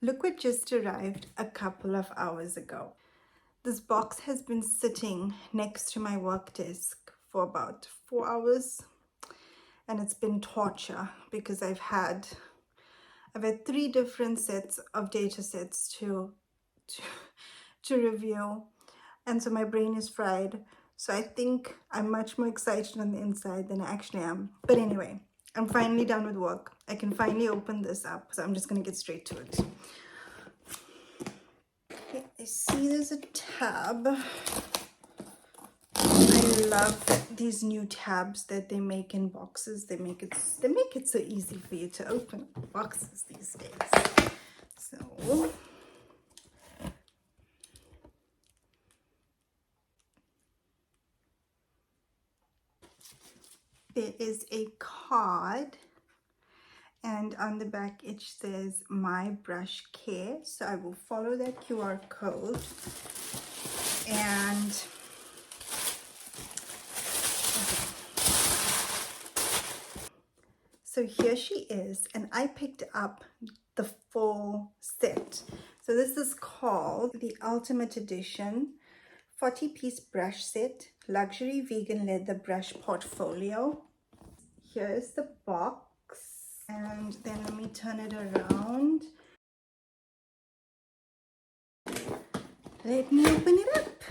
Look what just arrived a couple of hours ago. This box has been sitting next to my work desk for about 4 hours, and it's been torture because I've had 3 different sets of data sets to, to review, and so my brain is fried. So I think I'm much more excited on the inside than I actually am. But anyway, I'm finally done with work. I can finally open this up, so I'm just gonna get straight to it. Okay, I see there's a tab. I love these new tabs that they make in boxes. They make it so easy for you to open boxes these days. So there is a card, and on the back it says My Brush Care. So I will follow that QR code, and so here she is, and I picked up the full set. So this is called the Ultimate Edition 40-piece brush set, luxury vegan leather brush portfolio. Here's the box, and then let me turn it around. Let me open it up.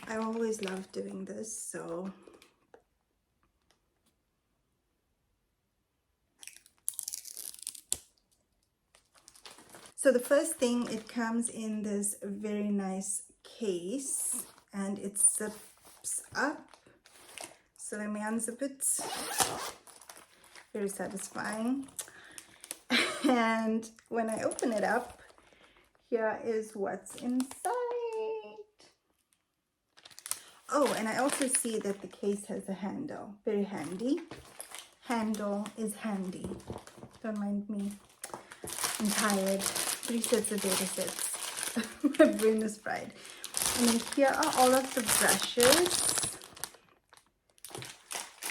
I always love doing this, so the first thing, it comes in this very nice case, and it zips up. So let me unzip it. Very satisfying. And when I open it up, here is what's inside. Oh, and I also see that the case has a handle. Very handy. Handle is handy. Don't mind me. I'm tired. 3 sets of data sets. My brain is fried. And then here are all of the brushes.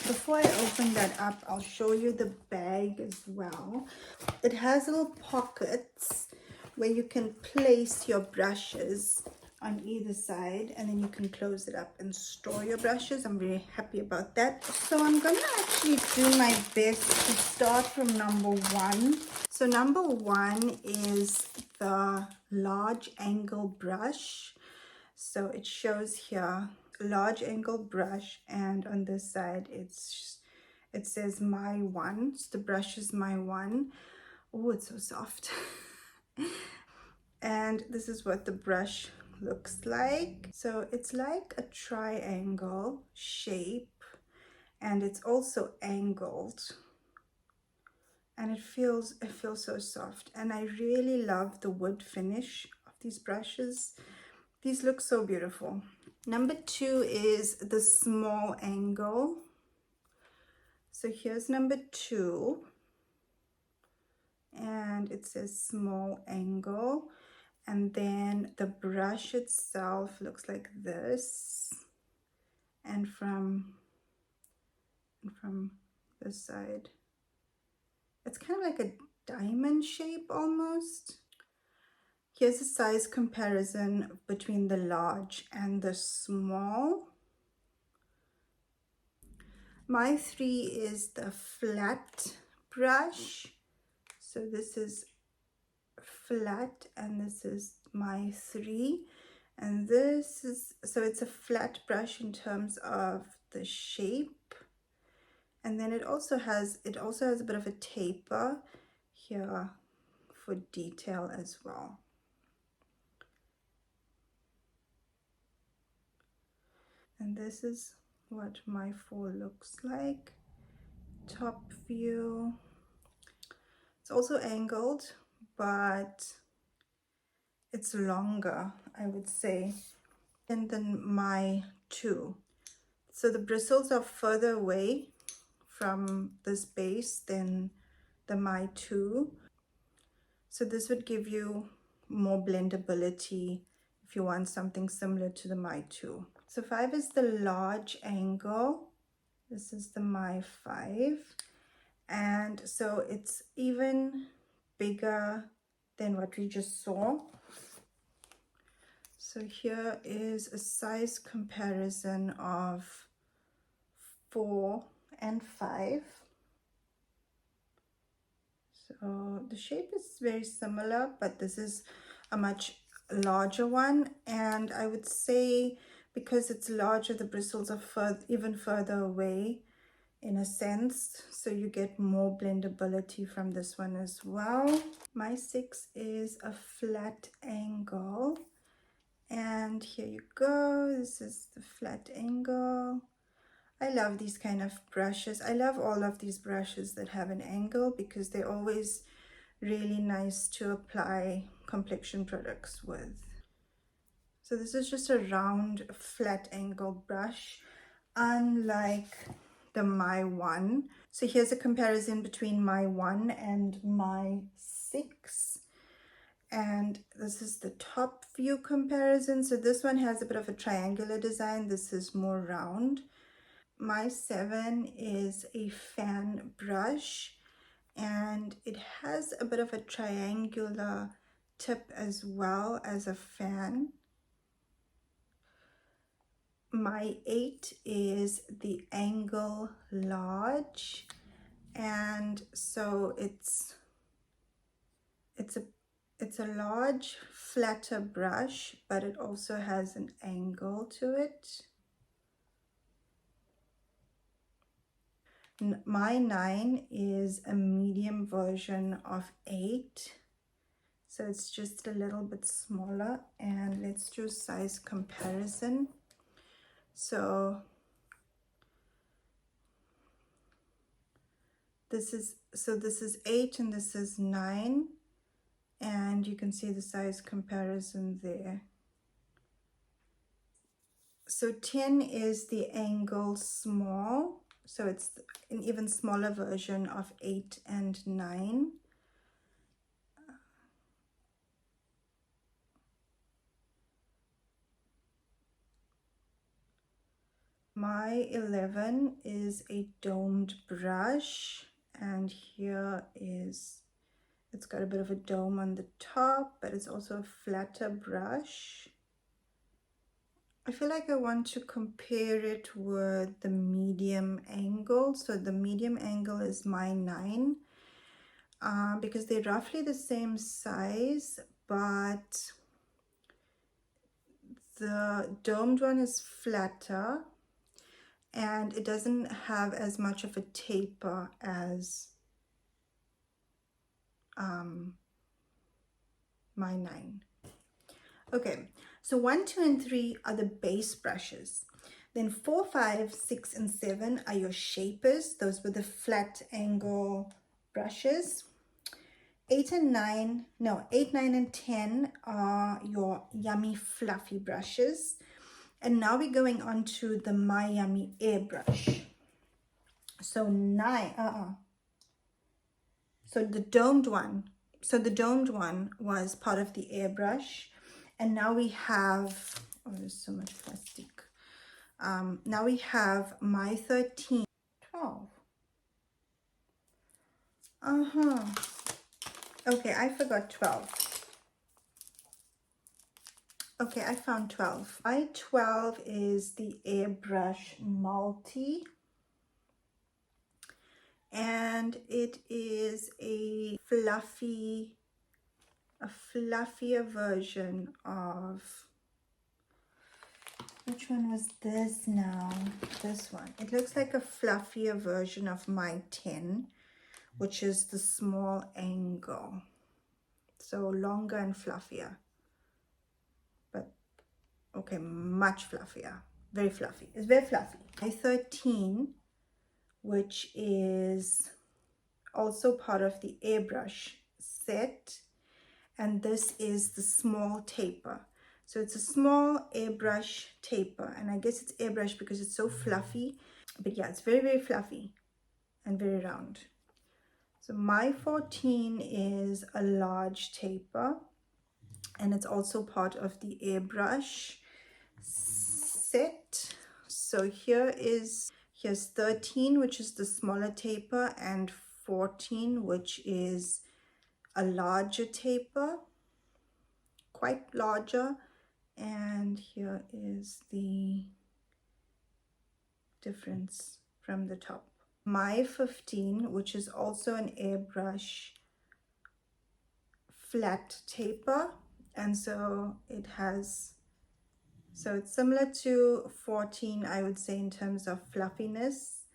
Before I open that up, I'll show you the bag as well. It has little pockets where you can place your brushes on either side, and then you can close it up and store your brushes. I'm very happy about that. So I'm gonna actually do my best to start from number 1. So number 1 is the large angle brush. So it shows here large angle brush, and on this side it says My One. So the brush is My One. Oh, it's so soft. And this is what the brush looks like. So it's like a triangle shape, and it's also angled, and it feels so soft. And I really love the wood finish of these brushes. These look so beautiful. Number 2 is the small angle. So here's number 2, and it says small angle. And then the brush itself looks like this, and from this side it's kind of like a diamond shape almost. Here's a size comparison between the large and the small. My 3 is the flat brush. So this is flat, and this is my 3. And this is, so it's a flat brush in terms of the shape. And then it also has a bit of a taper here for detail as well. And this is what my 4 looks like. Top view. It's also angled, but it's longer, I would say, than my 2. So the bristles are further away from this base than the My 2. So this would give you more blendability if you want something similar to the My 2. So 5 is the large angle. This is the My 5. and so it's even bigger than what we just saw. So here is a size comparison of 4 and 5. So the shape is very similar, but this is a much larger one, and I would say because it's larger, the bristles are even further away in a sense, so you get more blendability from this one as well. My 6 is a flat angle, and here you go. This is the flat angle. I love these kind of brushes. I love all of these brushes that have an angle because they're always really nice to apply complexion products with. So this is just a round flat angle brush, unlike the My 1. So here's a comparison between My 1 and My 6. And this is the top view comparison. So this one has a bit of a triangular design. This is more round. My 7 is a fan brush, and it has a bit of a triangular tip as well as a fan. My 8 is the angle large, and so it's a large flatter brush, but it also has an angle to it. My 9 is a medium version of 8, so it's just a little bit smaller. And let's do size comparison. So this is 8 and this is 9, and you can see the size comparison there. So 10 is the angle small, so it's an even smaller version of 8 and 9. My 11 is a domed brush, and here is, it's got a bit of a dome on the top, but it's also a flatter brush. I feel like I want to compare it with the medium angle. So the medium angle is My 9, because they're roughly the same size, but the domed one is flatter and it doesn't have as much of a taper as My 9. Okay, so 1, 2, and 3 are the base brushes. Then 4, 5, 6, and 7 are your shapers. Those were the flat angle brushes. 8, 9, and 10 are your yummy fluffy brushes. And now we're going on to the My Yummy airbrush. So 9, so the domed one. So the domed one was part of the airbrush. And now we have, oh, there's so much plastic. Now we have My 13, 12. Okay, I forgot 12. Okay, I found 12. My 12 is the airbrush multi. And it is a fluffier version of, which one was this now? This one. It looks like a fluffier version of My 10, which is the small angle. So longer and fluffier. But okay, much fluffier. Very fluffy. It's very fluffy. My 13, which is also part of the airbrush set, and this is the small taper. So it's a small airbrush taper, and I guess it's airbrush because it's so fluffy, but yeah, it's very, very fluffy and very round. So My 14 is a large taper, and it's also part of the airbrush set. So here's 13, which is the smaller taper, and 14, which is a larger taper, quite larger. And here is the difference from the top. My 15, which is also an airbrush flat taper, and so it has, so it's similar to 14, I would say, in terms of fluffiness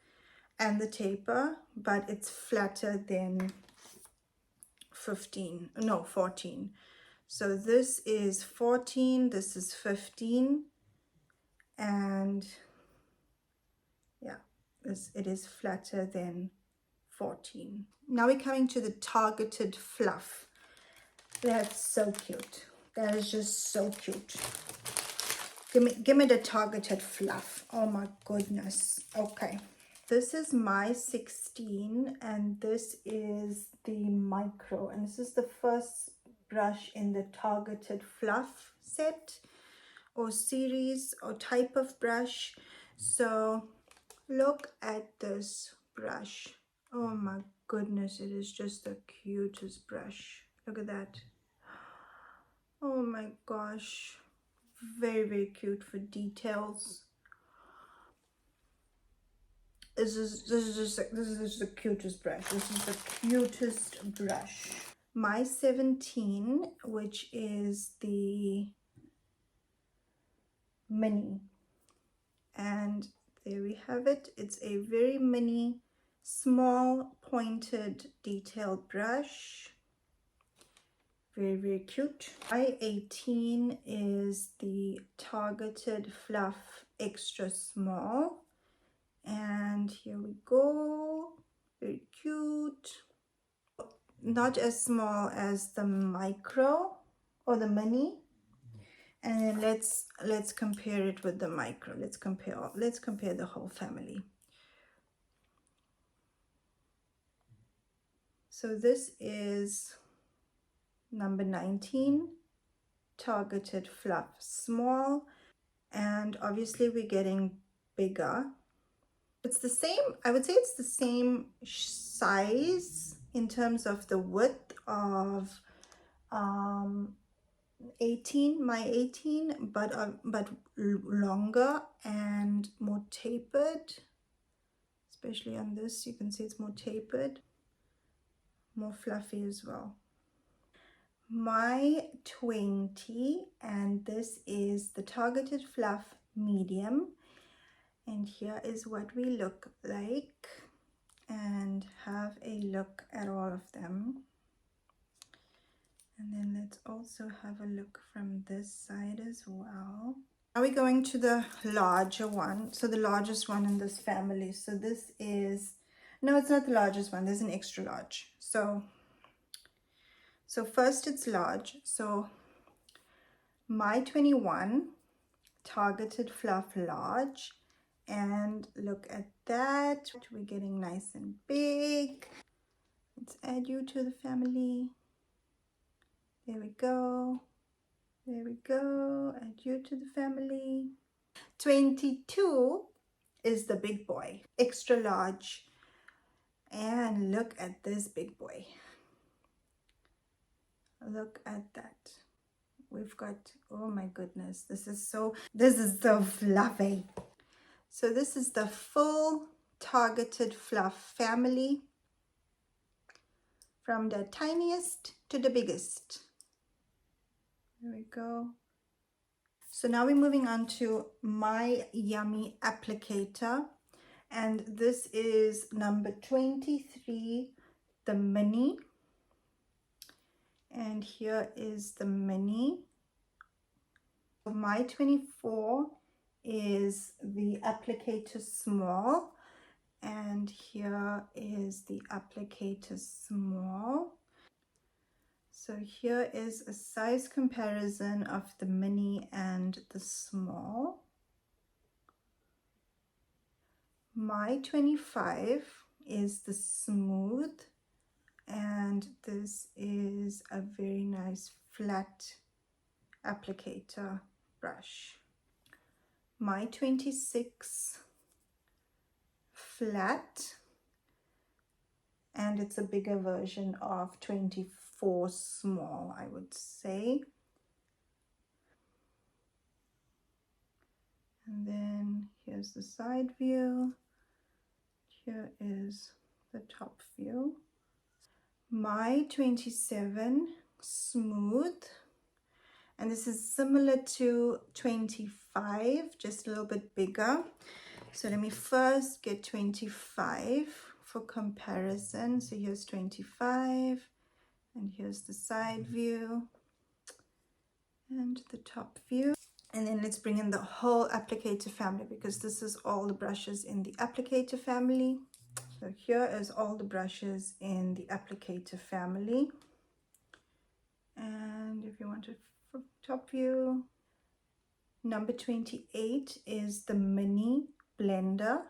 and the taper, but it's flatter than 15, no, 14. So this is 14, this is 15, and yeah, it is flatter than 14. Now we're coming to the targeted fluff. That's so cute. That is just so cute. Give me the targeted fluff. Oh my goodness. Okay. This is my 16 and this is the micro, and this is the first brush in the targeted fluff set or series or type of brush. So look at this brush. Oh my goodness, it is just the cutest brush. Look at that. Oh my gosh, very cute for details. This is just the cutest brush. This is the cutest brush. My 17, which is the mini, and there we have it. It's a very mini, small, pointed, detailed brush. Very cute. My 18 is the targeted fluff extra small, and here we go. Very cute. Not as small as the micro or the mini, and let's compare it with the micro. Let's compare the whole family. So this is number 19, targeted fluff small, and obviously we're getting bigger. It's the same, I would say it's the same size in terms of the width of 18, my 18, but longer and more tapered. Especially on this, you can see it's more tapered, more fluffy as well. My 20, and this is the targeted fluff medium, and here is what we look like, and have a look at all of them. And then let's also have a look from this side as well. Now we're going to the larger one, so the largest one in this family. So this is, no, it's not the largest one, there's an extra large. So first it's large. So my 21, targeted fluff large, and look at that, we're getting nice and big. Let's add you to the family. There we go. There we go. Add you to the family. 22 is the big boy, extra large, and look at this big boy. Look at that. We've got, oh my goodness, this is so fluffy. So this is the full targeted fluff family, from the tiniest to the biggest. There we go. So now we're moving on to my yummy applicator, and this is number 23, the mini. And here is the mini. My 24 is the applicator small, and here is the applicator small. So here is a size comparison of the mini and the small. My 25 is the smooth, and this is a very nice flat applicator brush. My 26 flat, and it's a bigger version of 24 small, I would say. And then here's the side view. Here is the top view. My 27 smooth, and this is similar to 25, just a little bit bigger. So let me first get 25 for comparison. So here's 25, and here's the side view and the top view. And then let's bring in the whole applicator family, because this is all the brushes in the applicator family. So here is all the brushes in the applicator family. And if you want it from top view, number 28 is the mini blender.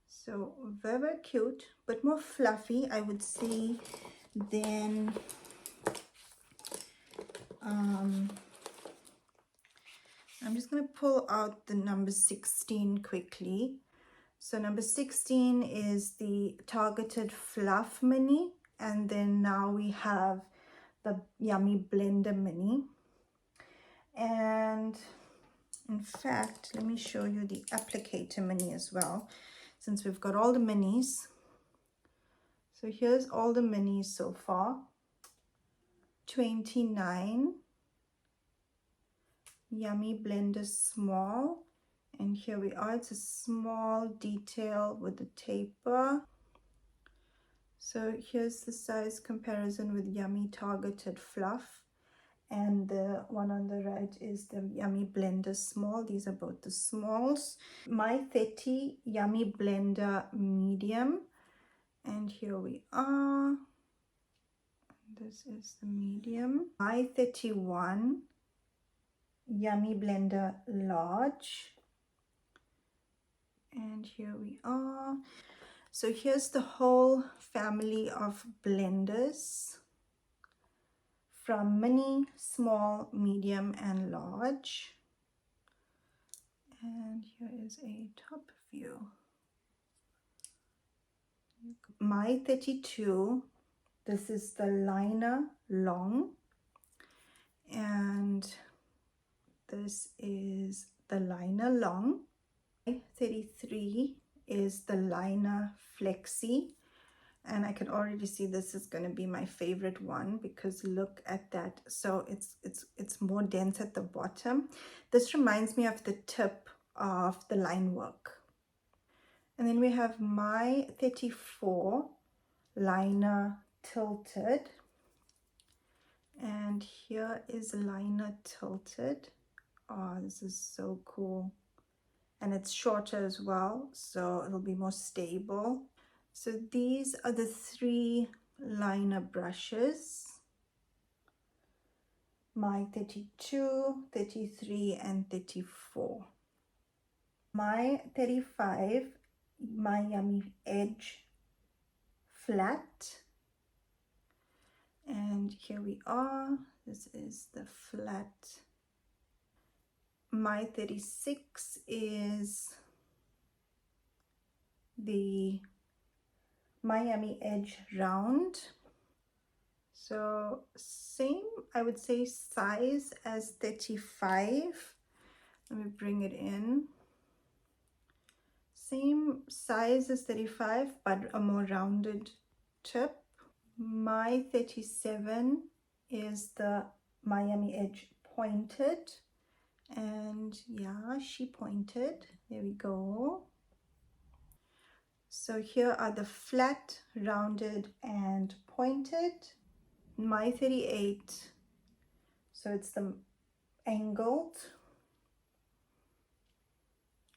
So very, very cute, but more fluffy, I would say, than I'm just going to pull out the number 16 quickly. So number 16 is the targeted fluff mini, and then now we have the Yummy Blender mini. And in fact, let me show you the applicator mini as well, since we've got all the minis. So here's all the minis so far. 29 Yummy Blender small, and here we are. It's a small detail with the taper. So here's the size comparison with Yummy Targeted Fluff, and the one on the right is the Yummy Blender small. These are both the smalls. My 30 Yummy Blender medium, and here we are. This is the medium. My 31 Yummy Blender large, and here we are. So here's the whole family of blenders, from mini, small, medium, and large. And here is a top view. My 32, this is the liner long, and this is the liner long. My 33 is the liner flexi, and I can already see this is going to be my favorite one, because look at that. So it's more dense at the bottom. This reminds me of the tip of the line work. And then we have my 34 liner tilted, and here is liner tilted. Oh, this is so cool. And it's shorter as well, so it'll be more stable. So these are the 3 liner brushes. My 32, 33, and 34. My 35, my Yummy Edge flat. And here we are. This is the flat. My 36 is the Miami Edge round. So same, I would say, size as 35. Let me bring it in. Same size as 35, but a more rounded tip. My 37 is the Miami Edge pointed. And yeah, she pointed. There we go. So here are the flat, rounded, and pointed. My 38, so it's the angled.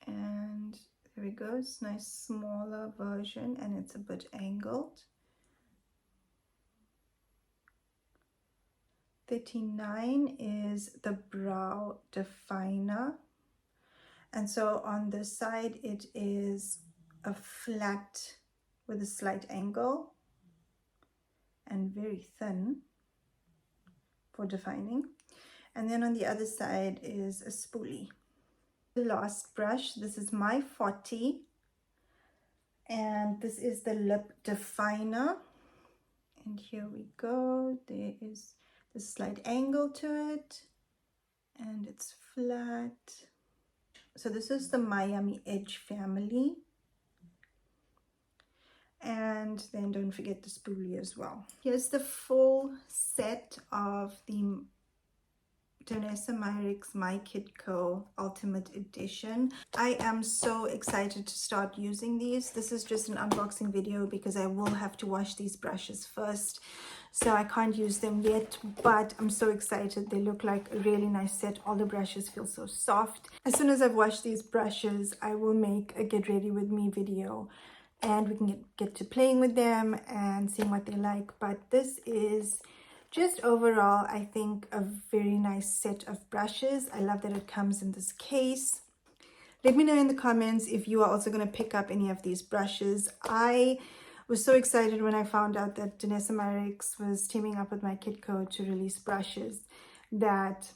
And there we go. It's a nice smaller version, and it's a bit angled. 39 is the brow definer, and so on the side it is a flat with a slight angle and very thin for defining. And then on the other side is a spoolie. The last brush, this is my 40 And this is the lip definer. And here we go. There is the slight angle to it. And it's flat. So this is the Miami Edge family. And then don't forget the spoolie as well. Here's the full set of the Danessa Myricks MyKitCo Ultimate Edition. I am so excited to start using these. This is just an unboxing video because I will have to wash these brushes first. So I can't use them yet, but I'm so excited. They look like a really nice set. All the brushes feel so soft. As soon as I've washed these brushes, I will make a get ready with me video and we can get to playing with them and seeing what they like. But this is just overall, I think, a very nice set of brushes. I love that it comes in this case. Let me know in the comments if you are also going to pick up any of these brushes. I was so excited when I found out that Danessa Myricks was teaming up with MyKitCo to release brushes that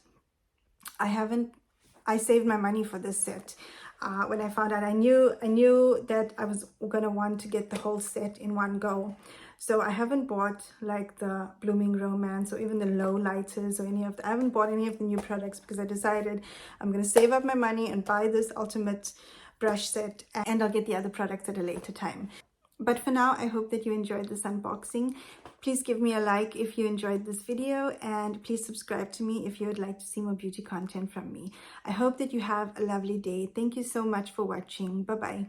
I saved my money for this set. When I found out, I knew that I was gonna want to get the whole set in one go. So I haven't bought like the Blooming Romance or even the Low Lighters or I haven't bought any of the new products because I decided I'm gonna save up my money and buy this ultimate brush set, and I'll get the other products at a later time. But for now, I hope that you enjoyed this unboxing. Please give me a like if you enjoyed this video, and please subscribe to me if you would like to see more beauty content from me. I hope that you have a lovely day. Thank you so much for watching. Bye-bye.